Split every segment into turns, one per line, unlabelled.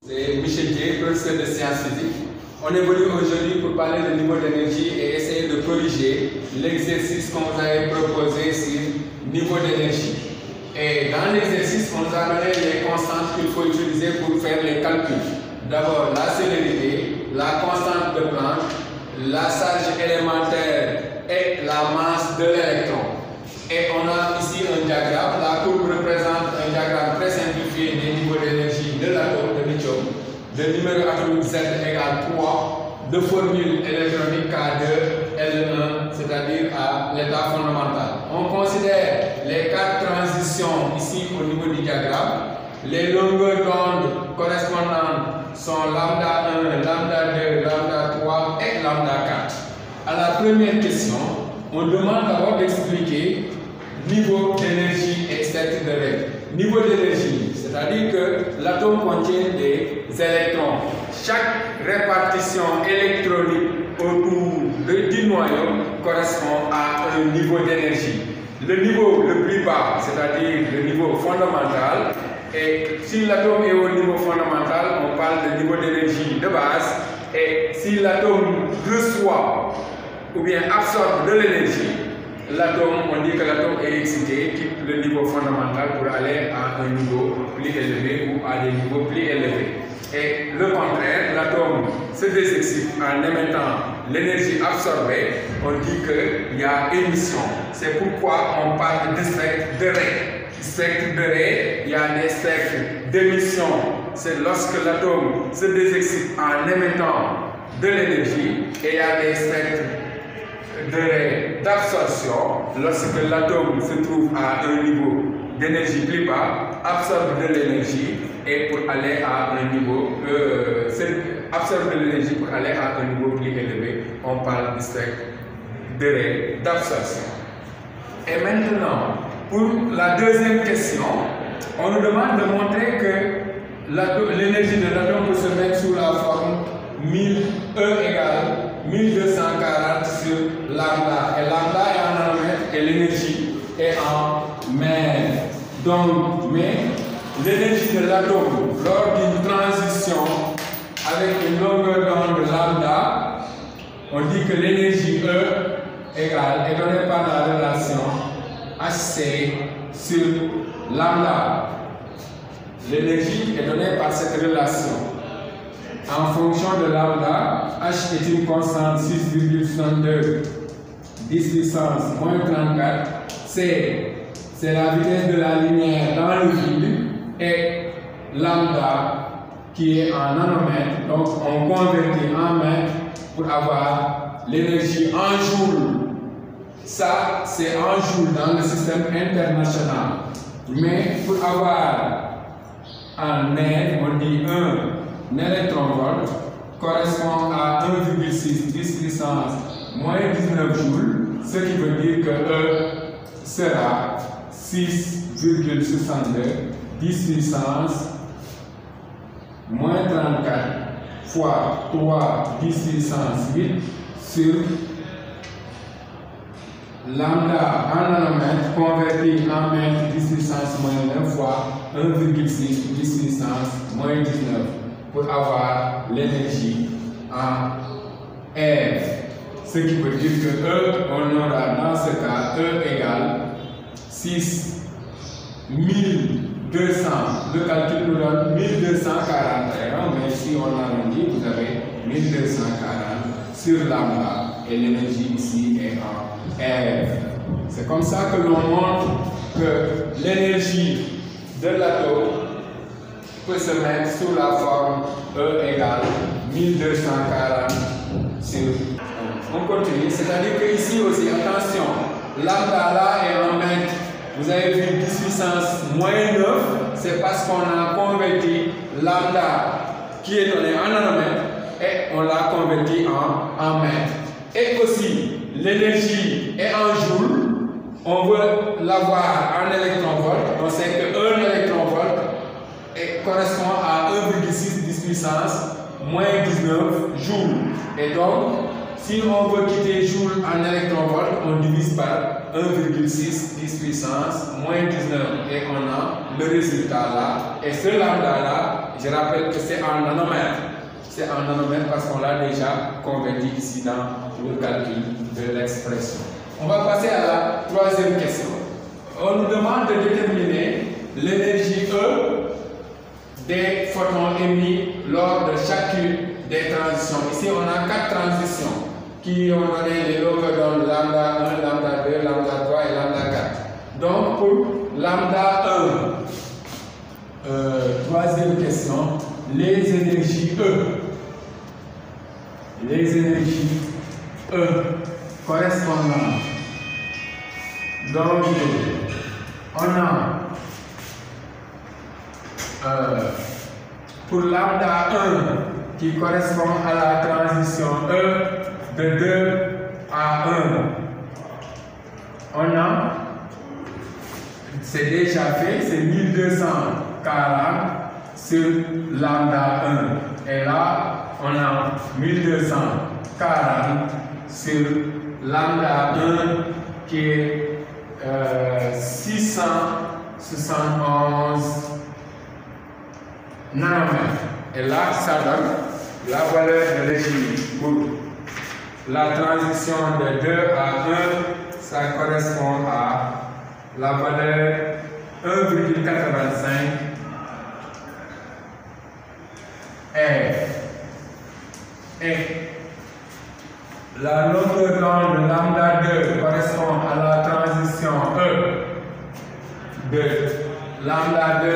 C'est Michel Dié, professeur de sciences physiques. On est venu aujourd'hui pour parler de niveau d'énergie et essayer de corriger l'exercice qu'on vous avait proposé sur niveau d'énergie. Et dans l'exercice, on nous a donné les constantes qu'il faut utiliser pour faire les calculs. D'abord, la célérité, la constante de Planck, la charge élémentaire et la masse de l'électron. Et on a ici un diagramme. La courbe représente un diagramme très simplifié des niveaux d'énergie de l'atome de lithium. Le numéro atomique Z égale 3 de formule électronique K2 L1, c'est-à-dire à l'état fondamental. On considère les 4 transitions ici au niveau du diagramme. Les longueurs d'onde correspondantes sont lambda 1, lambda 2, lambda 3 et lambda 4. À la première question, on demande d'abord d'expliquer niveau d'énergie et cercle de règle. Niveau d'énergie, c'est-à-dire que l'atome contient des électrons. Chaque répartition électronique autour du noyau correspond à un niveau d'énergie. Le niveau le plus bas, c'est-à-dire le niveau fondamental, et si l'atome est au niveau fondamental, on parle de niveau d'énergie de base, et si l'atome reçoit ou bien absorbe de l'énergie, l'atome, on dit que l'atome est excité, quitte le niveau fondamental pour aller à un niveau plus élevé ou à des niveaux plus élevés. Et le contraire, l'atome se désexcite en émettant l'énergie absorbée, on dit qu'il y a émission. C'est pourquoi on parle de spectre de Rey. Spectre de Rey, il y a des spectres d'émission. C'est lorsque l'atome se désexcite en émettant de l'énergie, et il y a des spectres d'absorption lorsque l'atome se trouve à un niveau d'énergie plus bas, absorbe de l'énergie et pour aller à un niveau absorbe de l'énergie pour aller à un niveau plus élevé, on parle du spectre d'absorption. Et maintenant, pour la deuxième question, on nous demande de montrer que l'énergie de l'atome peut se mettre sous la forme 1000 E égale 1240 sur lambda. Et lambda est en nanomètres et l'énergie est en mètres. Donc, mais l'énergie de l'atome lors d'une transition avec une longueur d'onde lambda, on dit que l'énergie E égale est donnée par la relation HC sur lambda. L'énergie est donnée par cette relation. En fonction de lambda, H est une constante 6,62 10 puissance moins 34. C'est la vitesse de la lumière dans le vide et lambda qui est en nanomètres. Donc on convertit en mètres pour avoir l'énergie en joules. Ça, c'est en joules dans le système international. Mais pour avoir en mètres, on dit 1 électronvolt correspond à 1,6 10 puissance moins 19 joules, ce qui veut dire que E sera 6,62 10 puissance moins 34 fois 3 10 puissance 8 sur lambda en nanomètres converti en mètres 10 puissance moins 9 fois 1,6 10 puissance moins 19 pour avoir l'énergie en R. Ce qui veut dire que E, on aura dans ce cas E égale 6200. Le calcul nous donne 1241, mais si on arrondit, vous avez 1240 sur lambda et l'énergie ici est en R. C'est comme ça que l'on montre que l'énergie de l'atome peut se mettre sous la forme E égale 1240 sur 1. On continue, c'est-à-dire que ici aussi, attention, lambda là est en mètres. Vous avez vu 10 puissance moins 9, c'est parce qu'on a converti lambda qui est donné en nanomètres et on l'a converti en mètres. Et aussi, l'énergie est en joules. On veut l'avoir en électronvolt. On sait que 1 électronvolt correspond à 1,6 10 puissance moins 19 joules. Et donc, si on veut quitter joule en électronvolt, on divise par 1,6 10 puissance moins 19 et on a le résultat là. Et ce lambda là Je rappelle que c'est en nanomètres. C'est en nanomètres parce qu'on l'a déjà converti ici dans le calcul de l'expression. On va passer à la troisième question. On nous demande de déterminer l'énergie E des photons émis lors de chacune des transitions. Ici, on a 4 transitions qui ont donné les lots que donnent lambda 1, lambda 2, lambda 3 et lambda 4. Donc, pour lambda 1, troisième question, les énergies E. Les énergies E correspondant. Donc, on a pour lambda 1 qui correspond à la transition E de 2 à 1. On a, c'est déjà fait, c'est 1240 sur lambda 1. Et là, on a 1240 sur lambda 1 qui est 671 nanomètres. Et là, ça donne la valeur de l'énergie pour la transition de 2 à 1, ça correspond à la valeur 1,85 R. Et la longueur d'onde de lambda 2 correspond à la transition E de lambda 2,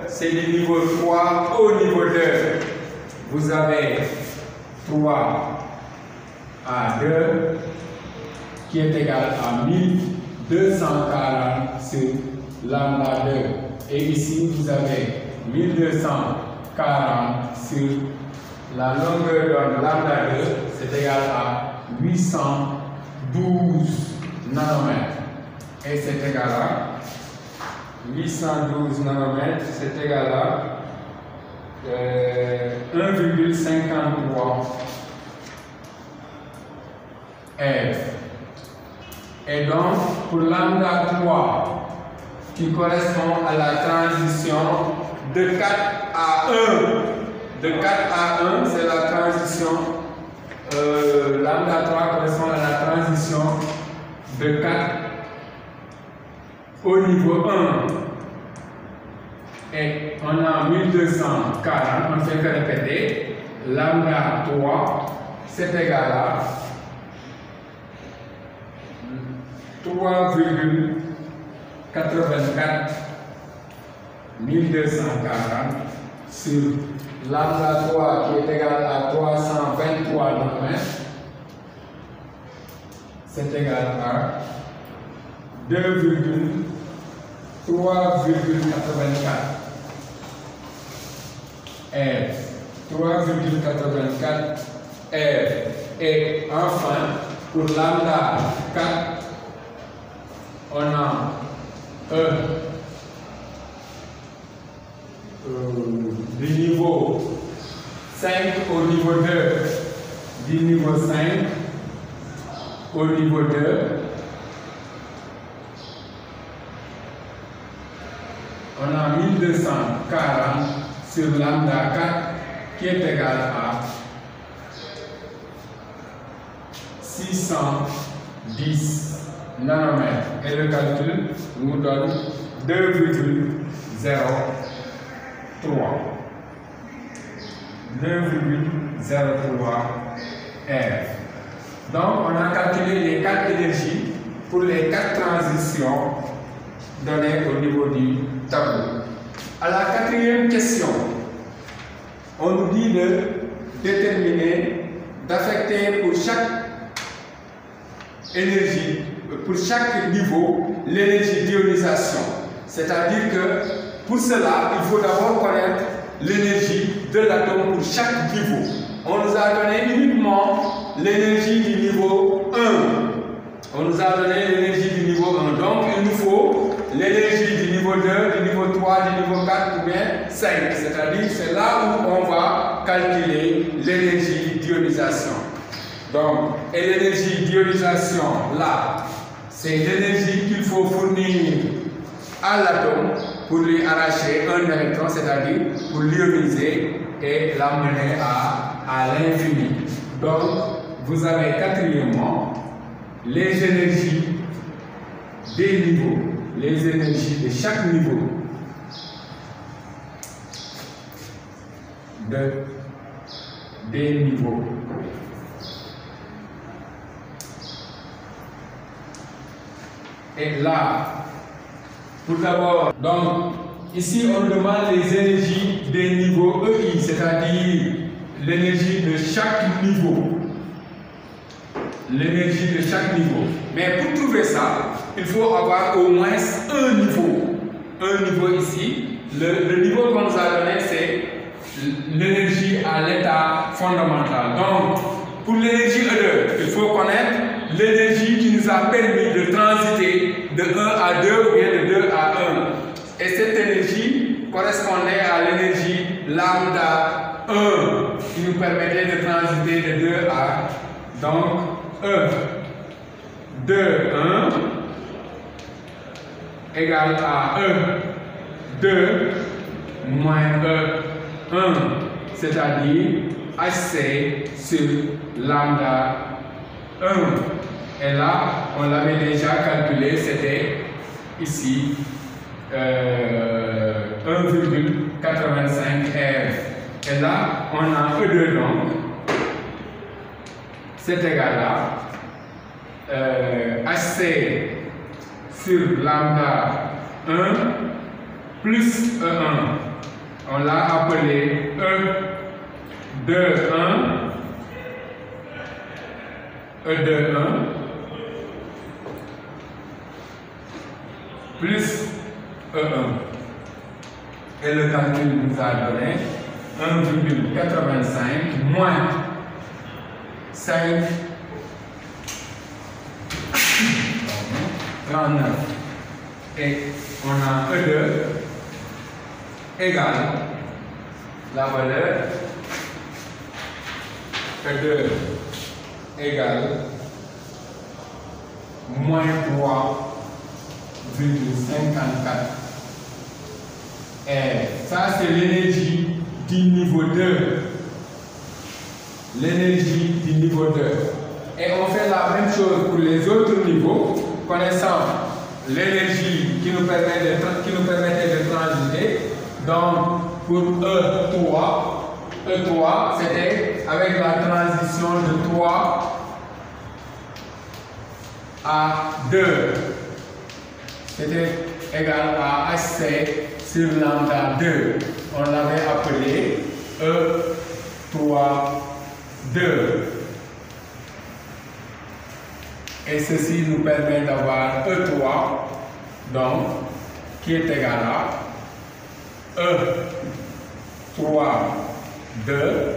c'est du niveau 3 au niveau 2. Vous avez 3 à 2 qui est égal à 1240 sur lambda 2. Et ici, vous avez 1240 sur la longueur d'onde lambda 2, c'est égal à 812 nanomètres. Et c'est égal à 812 nanomètres, c'est égal à 1,53 R. Et donc, pour lambda 3, qui correspond à la transition de 4 à 1, de 4 à 1, c'est la transition, lambda 3 correspond à la transition de 4 au niveau 1. Et on a 1240, on ne fait que répéter, lambda 3, c'est égal à 3,84 1240 sur lambda 3 qui est égal à 323 nanomètres, c'est égal à 3,84 R. 3,84 R. Et enfin, pour lambda 4, on a du niveau 5 au niveau 2, du niveau 5 au niveau 2, on a 1240 sur lambda 4 qui est égal à 610 nanomètres. Et le calcul nous donne 2,03. 2,03 R. Donc, on a calculé les 4 énergies pour les 4 transitions données au niveau du tableau. À la quatrième question, on nous dit de déterminer, d'affecter pour chaque énergie, pour chaque niveau, l'énergie d'ionisation. C'est-à-dire que pour cela, il faut d'abord connaître l'énergie de l'atome pour chaque niveau. On nous a donné uniquement l'énergie du niveau 1. On nous a donné l'énergie du niveau 1. Donc, il nous faut l'énergie du niveau 2, du niveau 3, du niveau 4 ou bien 5. C'est-à-dire, c'est là où on va calculer l'énergie d'ionisation. Donc, et l'énergie d'ionisation, là, c'est l'énergie qu'il faut fournir à l'atome pour lui arracher un électron, c'est-à-dire pour l'ioniser et l'amener à l'infini. Donc, vous avez quatrièmement les énergies des niveaux, les énergies de chaque niveau des niveaux. Et là, pour d'abord, donc ici on demande les énergies des niveaux EI, c'est-à-dire l'énergie de chaque niveau. L'énergie de chaque niveau. Mais pour trouver ça, il faut avoir au moins un niveau. Un niveau ici. Le niveau qu'on nous a donné, c'est l'énergie à l'état fondamental. Donc, pour l'énergie E2, il faut connaître l'énergie qui nous a permis de transiter de 1 à 2 ou bien de 2 à 1. Et cette énergie correspondait à l'énergie lambda 1 qui nous permettait de transiter de 2 à donc E 2, 1 égale à E 2 moins E 1, c'est-à-dire HC sur lambda 1. Et là, on l'avait déjà calculé, c'était ici 1,85 R. Et là, on a E2 donc, c'est égal à HC sur lambda 1 plus E1. On l'a appelé E2, 1, E2, 1 plus E1. Et le calcul nous a donné 1,85 moins 5, 39. Et on a E2 égale la valeur E2 égale moins 3,54 R. Ça, c'est l'énergie du niveau 2. L'énergie du niveau 2. Et on fait la même chose pour les autres niveaux, connaissant l'énergie qui nous permettait de transiter. Donc, pour E3, c'était avec la transition de 3 à 2. C'était égal à HC sur lambda 2. On l'avait appelé E3, 2. Et ceci nous permet d'avoir E3, donc, qui est égal à E3, 2,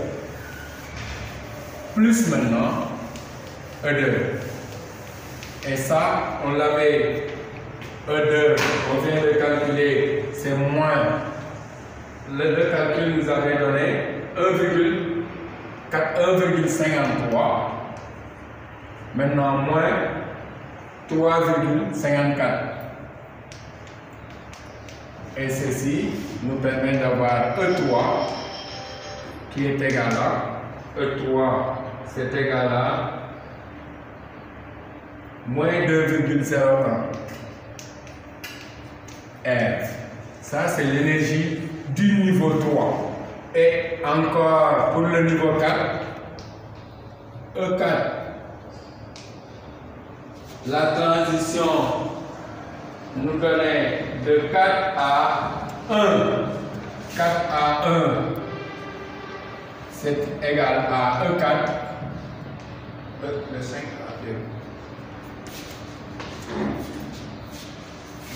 plus maintenant E2. Et ça, on l'avait, E2, on vient de calculer, c'est moins, le calcul nous avait donné 1,53. Maintenant, moins 3,54. Et ceci nous permet d'avoir E3 qui est égal à E3, c'est égal à moins 2,01 R. Ça, c'est l'énergie du niveau 3. Et encore pour le niveau 4, E4. La transition nous donnait de 4 à 1. 4 à 1, c'est égal à E4. Le 5 à 2.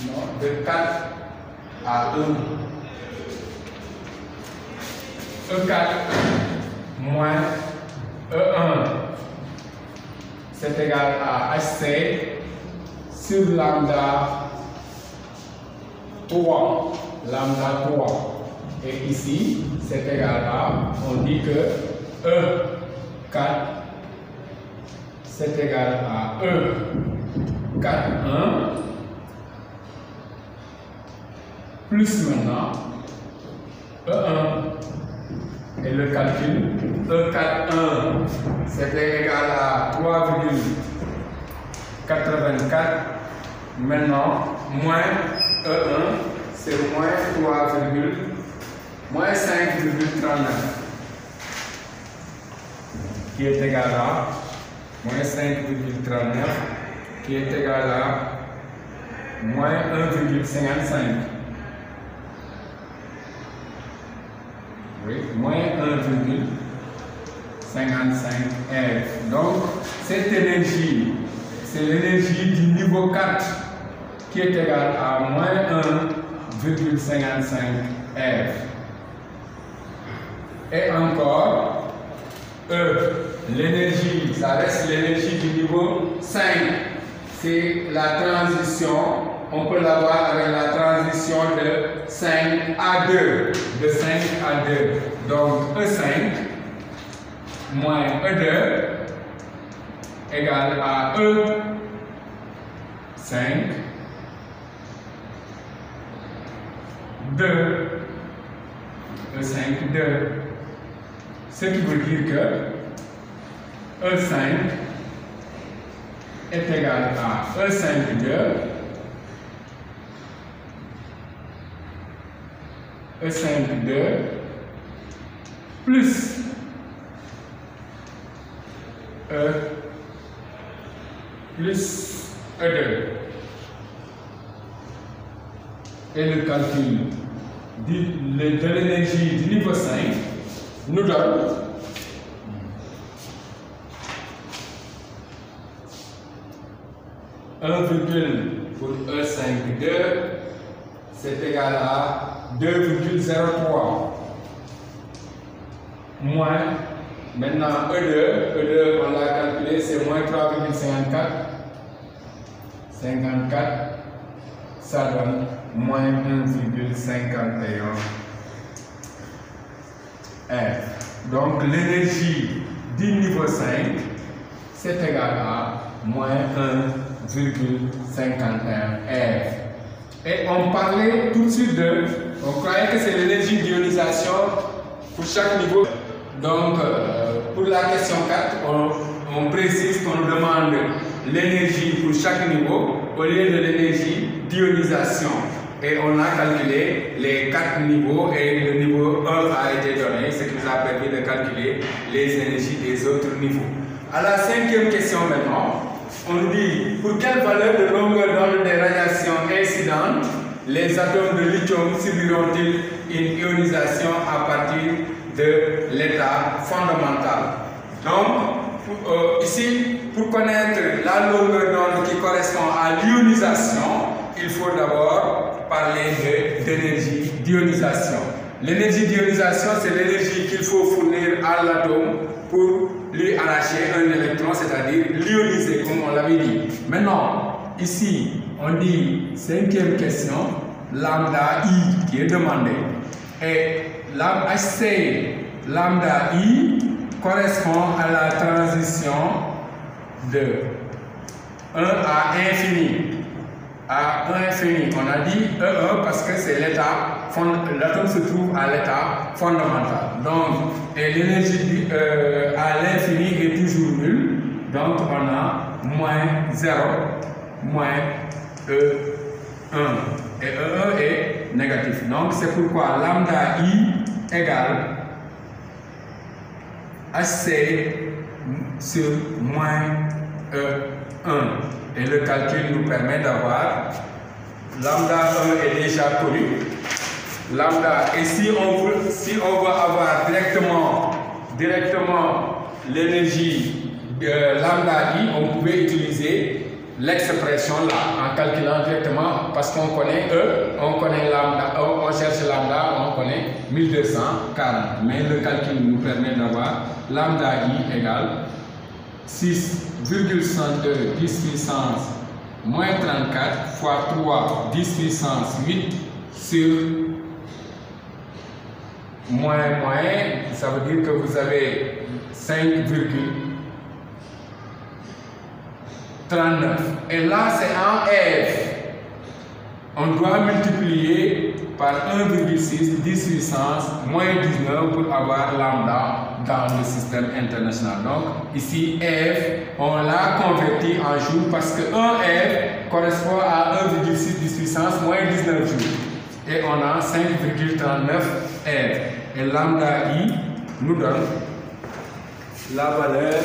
Non, de 4 à 1. E4 moins E1. C'est égal à HC sur lambda 3. Lambda 3. Et ici, c'est égal à, on dit que E4, c'est égal à E4, 1 plus maintenant E1 et le calcul E41 c'était égal à 3,84. Maintenant moins E1 c'est moins 5,39 qui est égal à moins 5,39 qui est égal à moins 1,55. Oui, moins 1,55 R. Donc, cette énergie, c'est l'énergie du niveau 4 qui est égale à moins 1,55 R. Et encore, l'énergie, ça reste l'énergie du niveau 5. C'est la transition, on peut l'avoir avec la transition de 5 à 2. De 5 à 2. Donc E5 moins E2 égale à E5 2. E5 2. Ce qui veut dire que E5 est égal à E5 2 E5 2 plus E plus E2 et le calcul de l'énergie du niveau 5 nous donne pour E5 2 c'est égal à 2,03 moins maintenant E2 on l'a calculé c'est moins 3,54 ça donne moins 1,51 R. Donc l'énergie du niveau 5 c'est égal à moins 1,51 R. Et on parlait tout de suite on croyait que c'est l'énergie d'ionisation pour chaque niveau. Donc pour la question 4, on précise qu'on nous demande l'énergie pour chaque niveau au lieu de l'énergie d'ionisation. Et on a calculé les 4 niveaux et le niveau 1 a été donné, ce qui nous a permis de calculer les énergies des autres niveaux. À la 5e question maintenant, on nous dit pour quelle valeur de longueur d'onde des radiations incidentes les atomes de lithium subiront-ils une ionisation à partir de l'état fondamental. Donc, ici, pour connaître la longueur d'onde qui correspond à l'ionisation, il faut d'abord parler d'énergie d'ionisation. L'énergie d'ionisation, c'est l'énergie qu'il faut fournir à l'atome pour lui arracher un électron, c'est-à-dire l'ioniser, comme on l'avait dit. Maintenant, ici, on dit, 5e question, lambda I qui est demandé. Et HC lambda I correspond à la transition de 1 à infini. À 1 infini, on a dit E1 parce que c'est l'état, l'atome se trouve à l'état fondamental. Donc, et l'énergie à l'infini est toujours nulle. Donc, on a moins 0, moins E1. Et E1 est négatif. Donc, c'est pourquoi lambda I égale HC sur moins E1. Et le calcul nous permet d'avoir lambda 1 est déjà connu. Lambda, et si on veut avoir directement l'énergie lambda I, on pouvait utiliser l'expression là en calculant directement parce qu'on connaît E, on connaît lambda, on cherche lambda, on connaît 1240. Mais le calcul nous permet d'avoir lambda I égale 6,62 10 puissance moins 34 fois 3 10 puissance 8 sur moins, ça veut dire que vous avez 5,39. Et là, c'est en F. on doit multiplier par 1,6 10 puissance moins 19 pour avoir lambda dans le système international. Donc ici F, on l'a converti en jours parce que 1 F correspond à 1,6 10 puissance moins 19 jours. Et on a 5,39 F. Et lambda I nous donne la valeur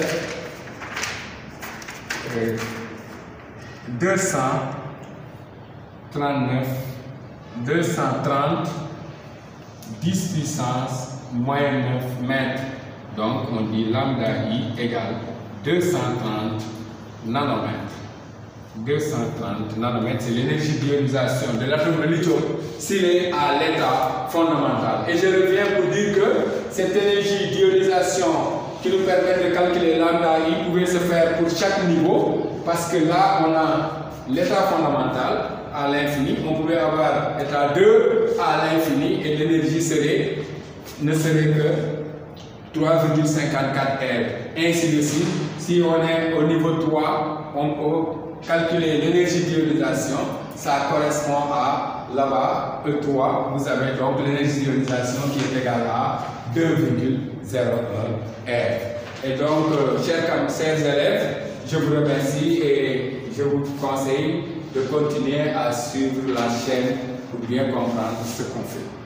230 10 puissance moins 9 mètres. Donc on dit lambda I égale 230 nanomètres. 230 nanomètres, c'est l'énergie d'ionisation de l'atome de lithium s'il est à l'état fondamental. Et je reviens pour dire que cette énergie d'ionisation qui nous permet de calculer lambda I pouvait se faire pour chaque niveau, parce que là on a l'état fondamental à l'infini, on pouvait avoir état 2 à l'infini et l'énergie ne serait que 3,54 R. Ainsi de suite, si on est au niveau 3, on peut calculer l'énergie d'ionisation, ça correspond à là-bas, E3, vous avez donc l'énergie d'ionisation qui est égale à 2,01 R. Et donc, chers élèves, je vous remercie et je vous conseille de continuer à suivre la chaîne pour bien comprendre ce qu'on fait.